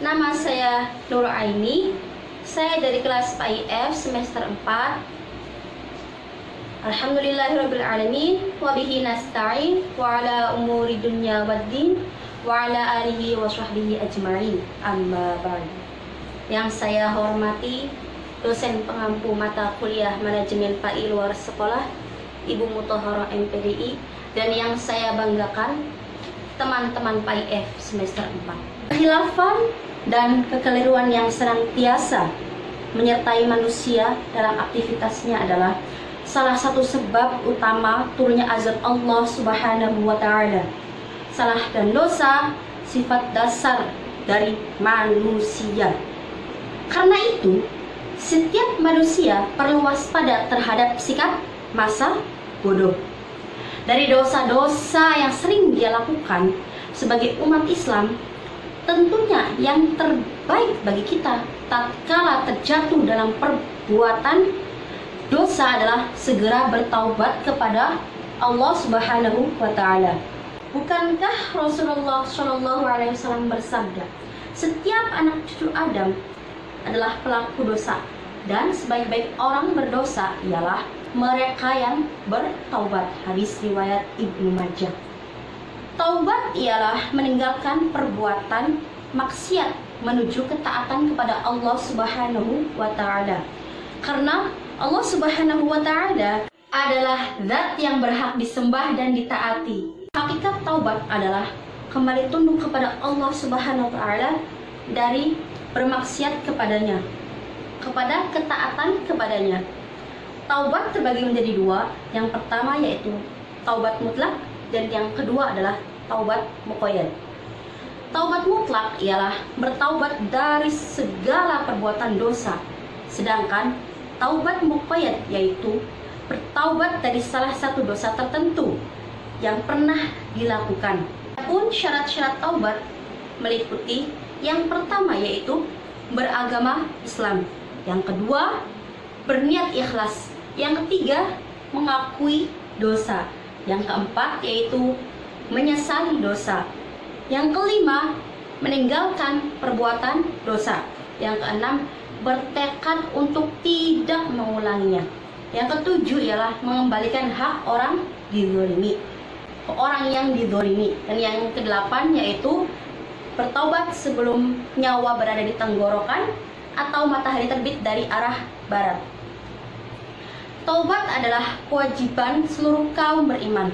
Nama saya Nur Aini. Saya dari kelas PAIF semester 4. Alhamdulillahirrabbilalamin. Wabihi nasta'in. Wa ala umuri dunya waddin. Wa ala alihi wa sahbihi ajma'in. Amma ba'du. Yang saya hormati dosen pengampu mata kuliah manajemen PAI luar sekolah Ibu Mutahharah MPDI, dan yang saya banggakan teman-teman PAIF semester 4. Khilafan dan kekeliruan yang senantiasa menyertai manusia dalam aktivitasnya adalah salah satu sebab utama turunnya azab Allah Subhanahu wa Ta'ala. Salah dan dosa sifat dasar dari manusia. Karena itu, setiap manusia perlu waspada terhadap sikap masa bodoh. Dari dosa-dosa yang sering dia lakukan sebagai umat Islam, tentunya yang terbaik bagi kita tatkala terjatuh dalam perbuatan dosa adalah segera bertaubat kepada Allah Subhanahu wa Ta'ala. Bukankah Rasulullah SAW bersabda, setiap anak cucu Adam adalah pelaku dosa, dan sebaik-baik orang berdosa ialah mereka yang bertaubat. Hadis riwayat Ibnu Majah. Taubat ialah meninggalkan perbuatan maksiat menuju ketaatan kepada Allah Subhanahu wa Ta'ala. Karena Allah Subhanahu wa Ta'ala adalah zat yang berhak disembah dan ditaati. Hakikat taubat adalah kembali tunduk kepada Allah Subhanahu wa Ta'ala dari bermaksiat kepadanya, kepada ketaatan kepadanya. Taubat terbagi menjadi dua. Yang pertama yaitu taubat mutlak, dan yang kedua adalah taubat muqayyad. Taubat mutlak ialah bertaubat dari segala perbuatan dosa, sedangkan taubat muqayyad yaitu bertaubat dari salah satu dosa tertentu yang pernah dilakukan. Adapun syarat-syarat taubat meliputi yang pertama yaitu beragama Islam, yang kedua berniat ikhlas, yang ketiga mengakui dosa, yang keempat yaitu menyesali dosa, yang kelima meninggalkan perbuatan dosa, yang keenam bertekad untuk tidak mengulanginya, yang ketujuh ialah mengembalikan hak orang yang dizalimi, dan yang kedelapan yaitu bertaubat sebelum nyawa berada di tenggorokan atau matahari terbit dari arah barat. Taubat adalah kewajiban seluruh kaum beriman,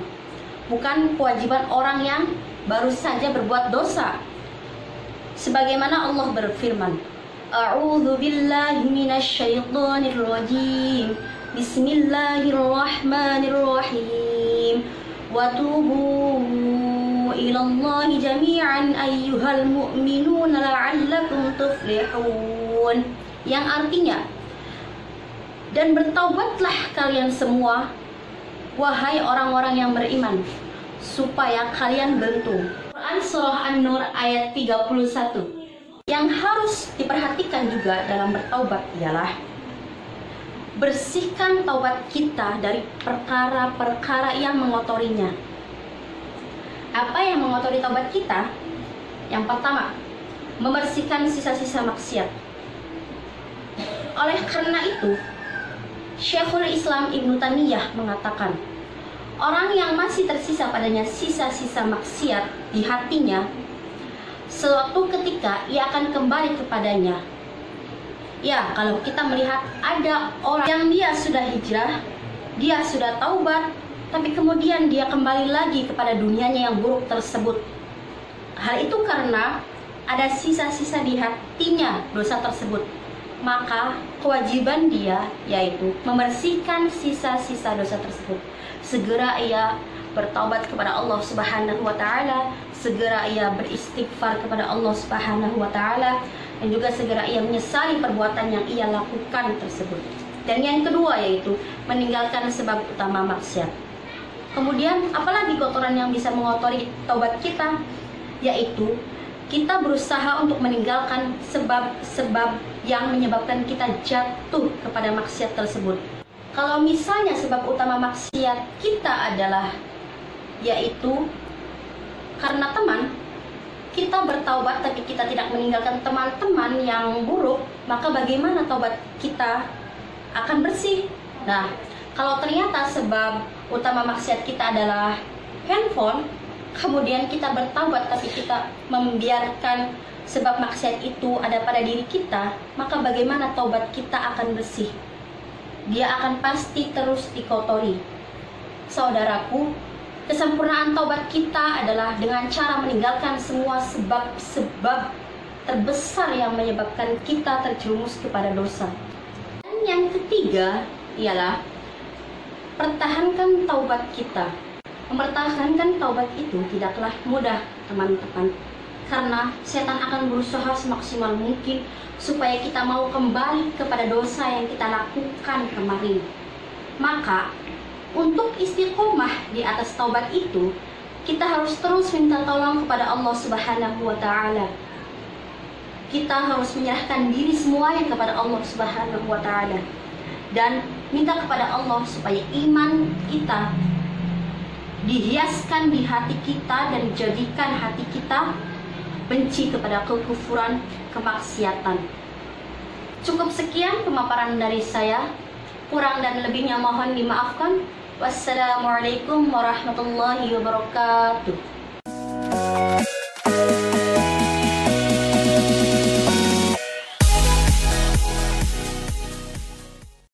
bukan kewajiban orang yang baru saja berbuat dosa. Sebagaimana Allah berfirman, A'udzu billahi minasyaitonir rajim. Bismillahirrahmanirrahim. Wa tubu ilallahi jami'an ayyuhal mu'minuna la'allakum tuflihun. Yang artinya, dan bertaubatlah kalian semua, wahai orang-orang yang beriman, supaya kalian beruntung. Quran Surah An-Nur ayat 31. Yang harus diperhatikan juga dalam bertaubat ialah bersihkan taubat kita dari perkara-perkara yang mengotorinya. Apa yang mengotori taubat kita? Yang pertama, membersihkan sisa-sisa maksiat. Oleh karena itu, Syekhul Islam Ibnu Taimiyah mengatakan, orang yang masih tersisa padanya sisa-sisa maksiat di hatinya, suatu ketika ia akan kembali kepadanya. Ya, kalau kita melihat ada orang yang dia sudah hijrah, dia sudah taubat, tapi kemudian dia kembali lagi kepada dunianya yang buruk tersebut. Hal itu karena ada sisa-sisa di hatinya dosa tersebut. Maka kewajiban dia yaitu membersihkan sisa-sisa dosa tersebut. Segera ia bertaubat kepada Allah Subhanahu wa Ta'ala, segera ia beristighfar kepada Allah Subhanahu wa Ta'ala, dan juga segera ia menyesali perbuatan yang ia lakukan tersebut. Dan yang kedua yaitu meninggalkan sebab utama maksiat. Kemudian apalagi kotoran yang bisa mengotori taubat kita, yaitu kita berusaha untuk meninggalkan sebab-sebab yang menyebabkan kita jatuh kepada maksiat tersebut. Kalau misalnya sebab utama maksiat kita adalah yaitu karena teman, kita bertaubat tapi kita tidak meninggalkan teman-teman yang buruk, maka bagaimana taubat kita akan bersih? Nah, kalau ternyata sebab utama maksiat kita adalah handphone, kemudian kita bertaubat tapi kita membiarkan sebab maksiat itu ada pada diri kita, maka bagaimana taubat kita akan bersih? Dia akan pasti terus dikotori. Saudaraku, kesempurnaan taubat kita adalah dengan cara meninggalkan semua sebab-sebab terbesar yang menyebabkan kita terjerumus kepada dosa. Dan yang ketiga ialah pertahankan taubat kita. Mempertahankan taubat itu tidaklah mudah, teman-teman, karena setan akan berusaha semaksimal mungkin supaya kita mau kembali kepada dosa yang kita lakukan kemarin. Maka untuk istiqomah di atas taubat itu, kita harus terus minta tolong kepada Allah Subhanahu wa Ta'ala. Kita harus menyerahkan diri semuanya kepada Allah Subhanahu wa Ta'ala dan minta kepada Allah supaya iman kita dihiaskan di hati kita dan jadikan hati kita benci kepada kekufuran, kemaksiatan. Cukup sekian pemaparan dari saya. Kurang dan lebihnya mohon dimaafkan. Wassalamualaikum warahmatullahi wabarakatuh.